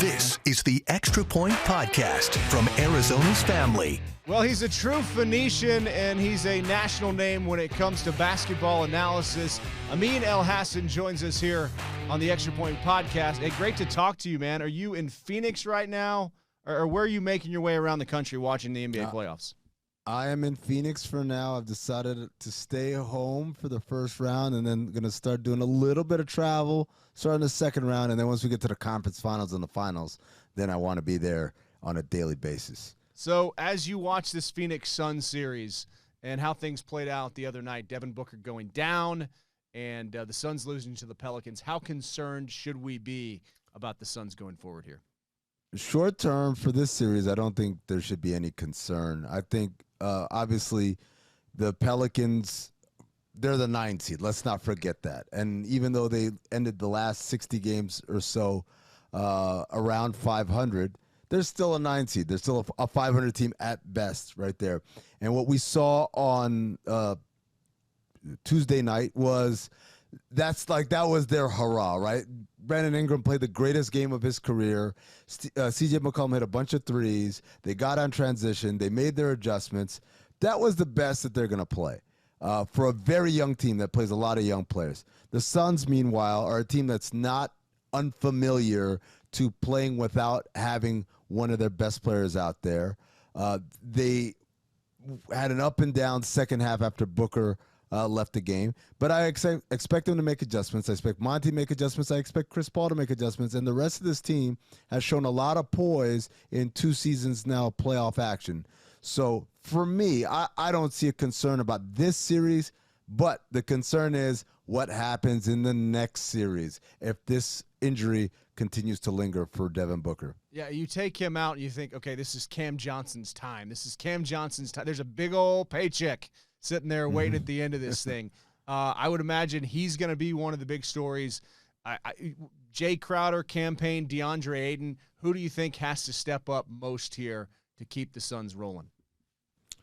This is the Extra Point Podcast from Arizona's family. Well, he's a true Phoenician, and he's a national name when it comes to basketball analysis. Amin Elhassan joins us here on the Extra Point Podcast. Hey, great to talk to you, man. Are you in Phoenix right now, or where are you making your way around the country watching the NBA playoffs? I am in Phoenix for now. I've decided to stay home for the first round and then going to start doing a little bit of travel, starting the second round. And then once we get to the conference finals and the finals, then I want to be there on a daily basis. So as you watch this Phoenix Suns series and how things played out the other night, Devin Booker going down and the Suns losing to the Pelicans, how concerned should we be about the Suns going forward here? Short term for this series, I don't think there should be any concern. I think, obviously, the Pelicans, they're the 9 seed. Let's not forget that. And even though they ended the last 60 games or so around 500, they're still a 9 seed. They're still a 500 team at best right there. And what we saw on Tuesday night was that was their hurrah, right? Brandon Ingram played the greatest game of his career. CJ McCollum hit a bunch of threes. They got on transition. They made their adjustments. That was the best that they're going to play for a very young team that plays a lot of young players. The Suns, meanwhile, are a team that's not unfamiliar to playing without having one of their best players out there. They had an up and down second half after Booker left the game. But I expect them to make adjustments. I expect Monty to make adjustments. I expect Chris Paul to make adjustments. And the rest of this team has shown a lot of poise in 2 seasons now of playoff action. So for me, I don't see a concern about this series, but the concern is what happens in the next series if this injury continues to linger for Devin Booker. Yeah, you take him out and you think, okay, this is Cam Johnson's time. This is Cam Johnson's time. There's a big old paycheck sitting there waiting at the end of this thing. I would imagine he's going to be one of the big stories. Jay Crowder campaign, DeAndre Ayton. Who do you think has to step up most here to keep the Suns rolling?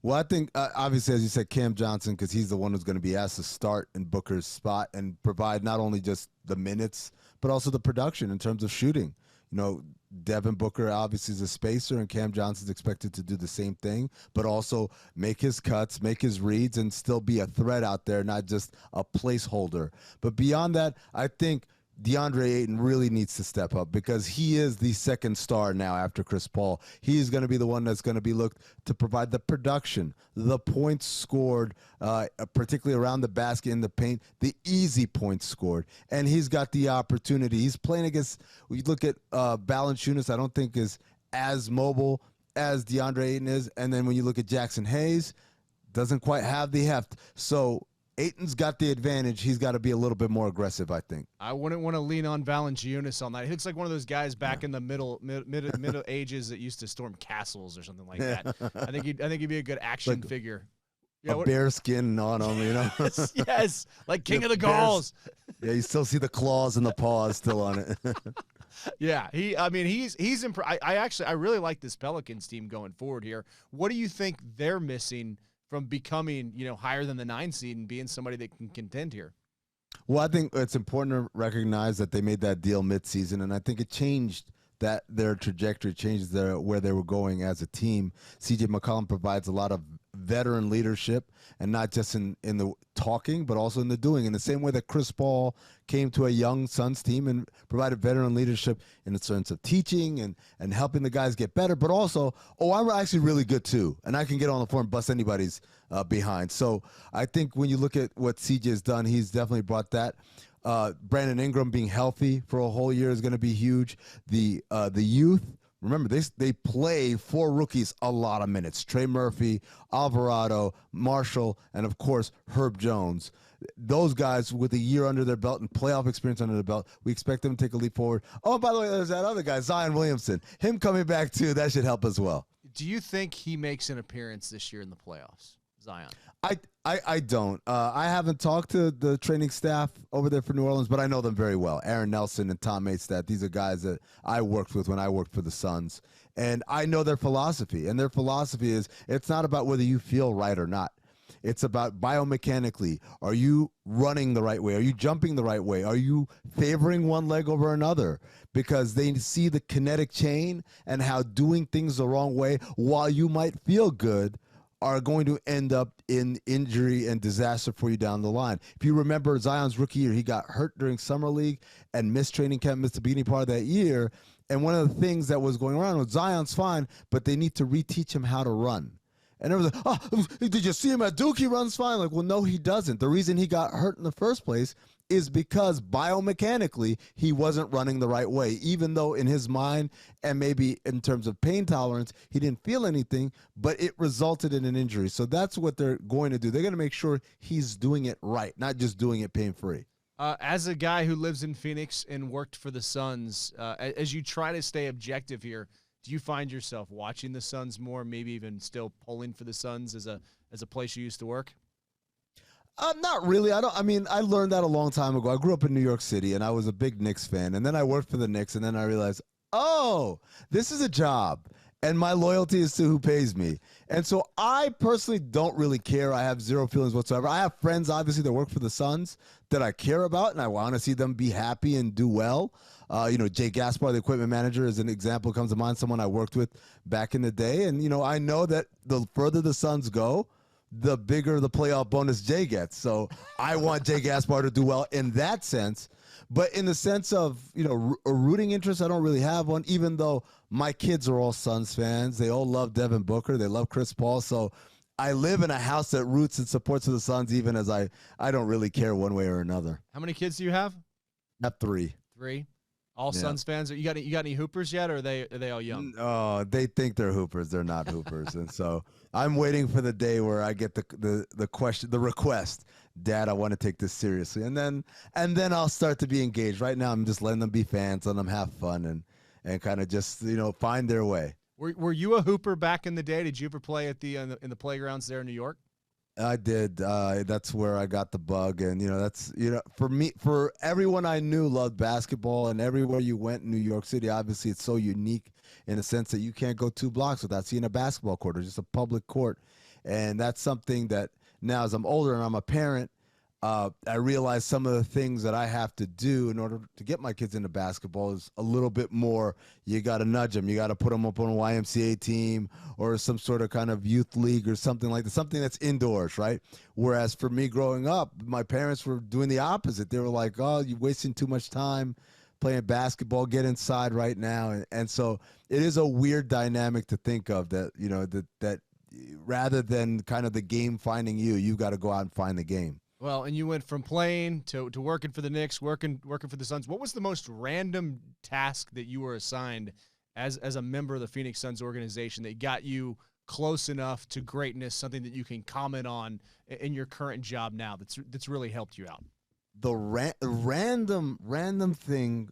Well, I think, obviously, as you said, Cam Johnson, because he's the one who's going to be asked to start in Booker's spot and provide not only just the minutes, but also the production in terms of shooting. You know, Devin Booker obviously is a spacer, and Cam Johnson's expected to do the same thing, but also make his cuts, make his reads, and still be a threat out there, not just a placeholder. But beyond that, I think DeAndre Ayton really needs to step up because he is the second star now after Chris Paul. He is going to be the one that's going to be looked to provide the production, the points scored, particularly around the basket in the paint, the easy points scored. And he's got the opportunity. He's playing against, when you look at Valanciunas, I don't think is as mobile as DeAndre Ayton is. And then when you look at Jackson Hayes, doesn't quite have the heft. So Ayton's got the advantage. He's got to be a little bit more aggressive, I think. I wouldn't want to lean on Valanciunas all night. He looks like one of those guys back in the middle ages that used to storm castles or something like that. I think he'd be a good action figure. Yeah, bear skin on him, you know. yes, like King of the Gauls. Yeah, you still see the claws and the paws still on it. Yeah, he's I really like this Pelicans team going forward here. What do you think they're missing from becoming, higher than the 9 seed and being somebody that can contend here? Well, I think it's important to recognize that they made that deal midseason, and I think it changed their trajectory, changes where they were going as a team. CJ McCollum provides a lot of veteran leadership, and not just in the talking, but also in the doing. In the same way that Chris Paul came to a young Suns team and provided veteran leadership in the sense of teaching and helping the guys get better, but also, I'm actually really good too, and I can get on the floor and bust anybody's behind. So I think when you look at what CJ has done, he's definitely brought that. Brandon Ingram being healthy for a whole year is going to be huge. The youth, remember, they play 4 rookies a lot of minutes. Trey Murphy, Alvarado, Marshall, and, of course, Herb Jones. Those guys with a year under their belt and playoff experience under their belt, we expect them to take a leap forward. Oh, by the way, there's that other guy, Zion Williamson. Him coming back, too, that should help as well. Do you think he makes an appearance this year in the playoffs, Zion? I don't. I haven't talked to the training staff over there for New Orleans, but I know them very well. Aaron Nelson and Tom Maidstad, these are guys that I worked with when I worked for the Suns. And I know their philosophy. And their philosophy is it's not about whether you feel right or not. It's about biomechanically. Are you running the right way? Are you jumping the right way? Are you favoring one leg over another? Because they see the kinetic chain and how doing things the wrong way, while you might feel good, are going to end up in injury and disaster for you down the line. If you remember Zion's rookie year, he got hurt during summer league and missed training camp, missed the beginning part of that year. And one of the things that was going around was Zion's fine, but they need to reteach him how to run. And everyone's like, oh, did you see him at Duke? He runs fine. Like, well, no, he doesn't. The reason he got hurt in the first place is because biomechanically he wasn't running the right way, even though in his mind and maybe in terms of pain tolerance, he didn't feel anything, but it resulted in an injury. So that's what they're going to do. They're going to make sure he's doing it right, not just doing it pain-free. As a guy who lives in Phoenix and worked for the Suns, as you try to stay objective here, do you find yourself watching the Suns more, maybe even still pulling for the Suns as a place you used to work? Not really. I learned that a long time ago. I grew up in New York City, and I was a big Knicks fan. And then I worked for the Knicks, and then I realized, oh, this is a job, and my loyalty is to who pays me. And so I personally don't really care. I have zero feelings whatsoever. I have friends, obviously, that work for the Suns that I care about, and I want to see them be happy and do well. Jay Gaspar, the equipment manager, is an example, comes to mind, someone I worked with back in the day. And, I know that the further the Suns go, the bigger the playoff bonus Jay gets. So I want Jay Gaspar to do well in that sense. But in the sense of, a rooting interest, I don't really have one, even though my kids are all Suns fans. They all love Devin Booker. They love Chris Paul. So I live in a house that roots and supports the Suns, even as I don't really care one way or another. How many kids do you have? I have three. Three? All Suns fans? You got any Hoopers yet, or are they all young? Oh, they think they're Hoopers. They're not Hoopers. And so I'm waiting for the day where I get the question, the request, Dad, I want to take this seriously. And then I'll start to be engaged. Right now I'm just letting them be fans, letting them have fun and kind of just, find their way. Were you a Hooper back in the day? Did you ever play at in the playgrounds there in New York? I did. That's where I got the bug. And, that's, for everyone I knew loved basketball, and everywhere you went in New York City, obviously it's so unique in a sense that you can't go 2 blocks without seeing a basketball court or just a public court. And that's something that now as I'm older and I'm a parent, I realize some of the things that I have to do in order to get my kids into basketball is a little bit more. You got to nudge them. You got to put them up on a YMCA team or some sort of kind of youth league or something like that, something that's indoors, right? Whereas for me growing up, my parents were doing the opposite. They were like, oh, you're wasting too much time playing basketball, get inside right now. And so it is a weird dynamic to think of that, that rather than kind of the game finding you, you got to go out and find the game. Well, and you went from playing to working for the Knicks, working for the Suns. What was the most random task that you were assigned as a member of the Phoenix Suns organization that got you close enough to greatness, something that you can comment on in your current job now that's really helped you out? The random thing,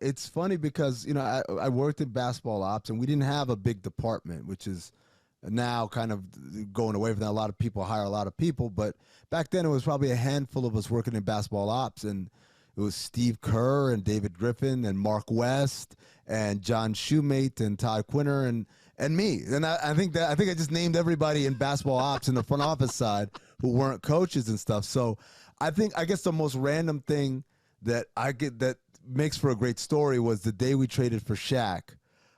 it's funny because, I worked in basketball ops, and we didn't have a big department, which is now kind of going away from that. A lot of people hire a lot of people, but back then it was probably a handful of us working in basketball ops, and it was Steve Kerr and David Griffin and Mark West and John Shoemate and Todd Quinter and me. And I think I just named everybody in basketball ops in the front office side who weren't coaches and stuff. So I guess the most random thing that that makes for a great story was the day we traded for Shaq.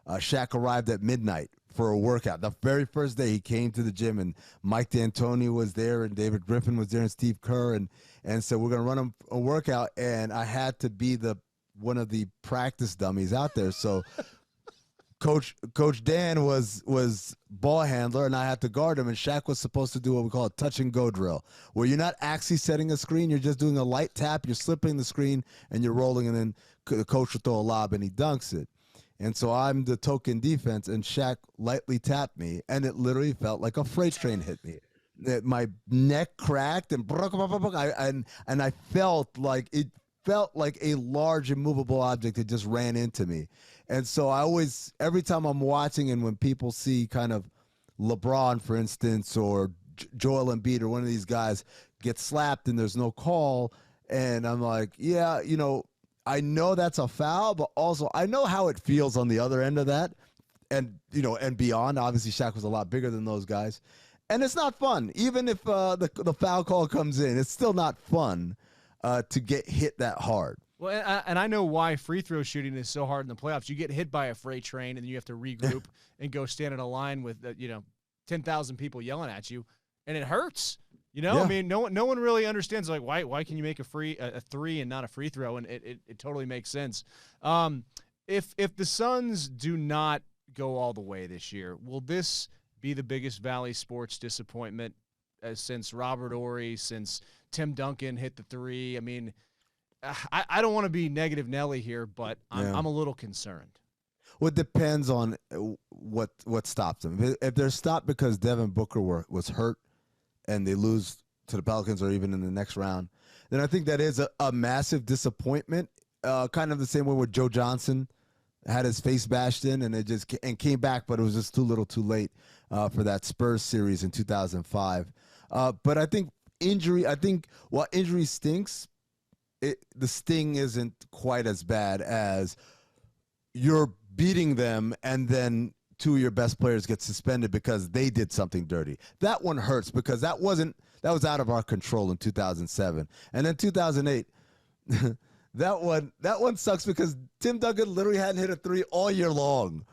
Shaq arrived at midnight for a workout. The very first day he came to the gym, and Mike D'Antoni was there, and David Griffin was there, and Steve Kerr, and so we're gonna run a workout, and I had to be one of the practice dummies out there. So Coach Dan was ball handler, and I had to guard him, and Shaq was supposed to do what we call a touch and go drill, where you're not actually setting a screen, you're just doing a light tap, you're slipping the screen, and you're rolling, and then the coach will throw a lob, and he dunks it. And so I'm the token defense, and Shaq lightly tapped me, and it literally felt like a freight train hit me. My neck cracked, and I felt like a large immovable object had just ran into me. And so every time I'm watching, and when people see kind of LeBron, for instance, or Joel Embiid or one of these guys get slapped and there's no call, and I'm like, yeah, I know that's a foul, but also I know how it feels on the other end of that, and and beyond. Obviously, Shaq was a lot bigger than those guys, And it's not fun. Even if the foul call comes in, it's still not fun to get hit that hard. Well, and I know why free throw shooting is so hard in the playoffs. You get hit by a freight train, and then you have to regroup and go stand in a line with 10,000 people yelling at you, and it hurts. Yeah. I mean, no one really understands, like, why can you make a three and not a free throw, and it totally makes sense. If the Suns do not go all the way this year, will this be the biggest Valley sports disappointment since Robert Horry, since Tim Duncan hit the three? I mean, I don't want to be negative Nelly here, but I'm a little concerned. Well, it depends on what stops them. If they're stopped because Devin Booker was hurt and they lose to the Pelicans or even in the next round, then I think that is a massive disappointment. Kind of the same way where Joe Johnson had his face bashed in and came back, but it was just too little too late for that Spurs series in 2005. But I think while injury stinks, the sting isn't quite as bad as you're beating them and then two of your best players get suspended because they did something dirty. That one hurts because that was out of our control in 2007. And then 2008, that one sucks because Tim Duncan literally hadn't hit a three all year long.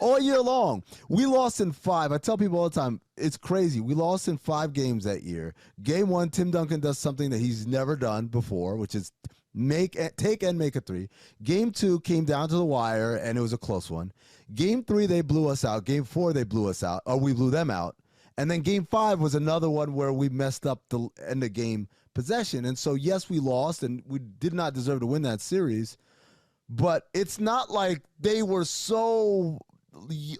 All year long. We lost in 5. I tell people all the time, it's crazy. We lost in 5 games that year. Game 1, Tim Duncan does something that he's never done before, which is take and make a 3. Game 2 came down to the wire, and it was a close one. Game 3, they blew us out. Game 4, they blew us out, or we blew them out. And then Game 5 was another one where we messed up the end of game possession. And so, yes, we lost, and we did not deserve to win that series. But it's not like they were so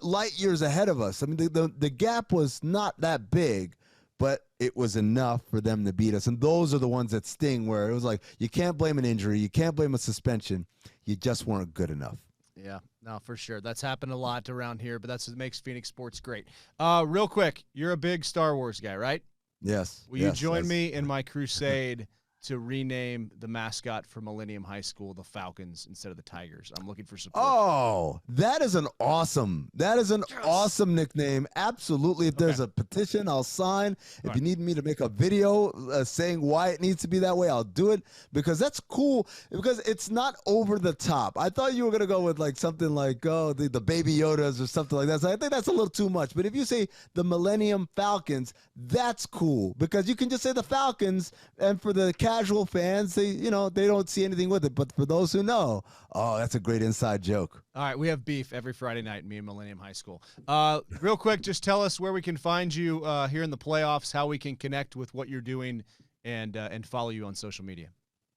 light years ahead of us. I mean, the gap was not that big, but it was enough for them to beat us. And those are the ones that sting, where it was like, you can't blame an injury. You can't blame a suspension. You just weren't good enough. Yeah, no, for sure. That's happened a lot around here, but that's what makes Phoenix sports great. Real quick, you're a big Star Wars guy, right? Yes. Will you join me in my crusade to rename the mascot for Millennium High School the Falcons instead of the Tigers? I'm looking for support. Oh, that is an awesome nickname. Absolutely. If there's a petition, I'll sign. If you need me to make a video saying why it needs to be that way, I'll do it, because that's cool, because it's not over the top. I thought you were going to go with like something like, the Baby Yodas or something like that. So I think that's a little too much. But if you say the Millennium Falcons, that's cool, because you can just say the Falcons, and for the casual fans, they don't see anything with it. But for those who know, that's a great inside joke. All right, we have beef every Friday night, me and Millennium High School. Real quick, just tell us where we can find you here in the playoffs, how we can connect with what you're doing, and follow you on social media.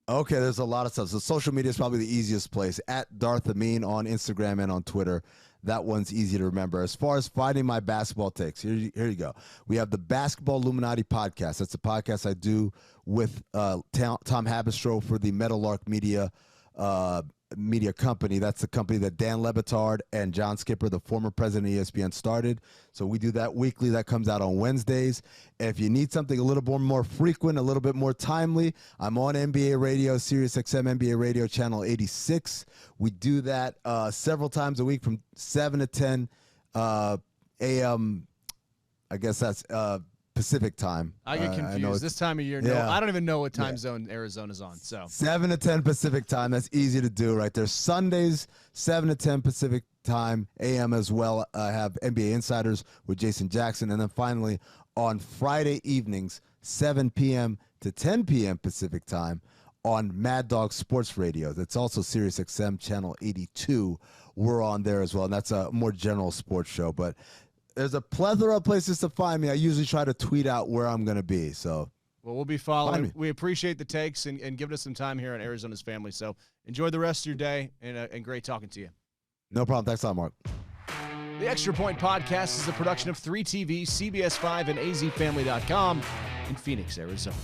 Okay, there's a lot of stuff. So social media is probably the easiest place. At Darth Amin on Instagram and on Twitter. That one's easy to remember. As far as finding my basketball takes, here you go. We have the Basketball Illuminati podcast. That's a podcast I do with Tom Habistro for the Meadowlark Media company. That's the company that Dan Le Batard and John Skipper, the former president of ESPN, started. So we do that weekly. That comes out on Wednesdays. And if you need something a little bit more frequent, a little bit more timely, I'm on NBA Radio, Sirius XM NBA Radio, channel 86. We do that several times a week from 7 to 10 a.m. I guess that's Pacific time. I get confused this time of year. No, I don't even know what time zone Arizona's on. So 7 to 10 Pacific time. That's easy to do right there. Sundays, 7 to 10 Pacific time, AM as well. I have NBA Insiders with Jason Jackson. And then finally on Friday evenings, 7 p.m. to 10 p.m. Pacific time on Mad Dog Sports Radio. That's also Sirius XM channel 82. We're on there as well. And that's a more general sports show. But there's a plethora of places to find me. I usually try to tweet out where I'm going to be. So, well, we'll be following. We appreciate the takes and giving us some time here on Arizona's Family. So enjoy the rest of your day, and great talking to you. No problem. Thanks a lot, Mark. The Extra Point Podcast is a production of 3TV, CBS 5, and azfamily.com in Phoenix, Arizona.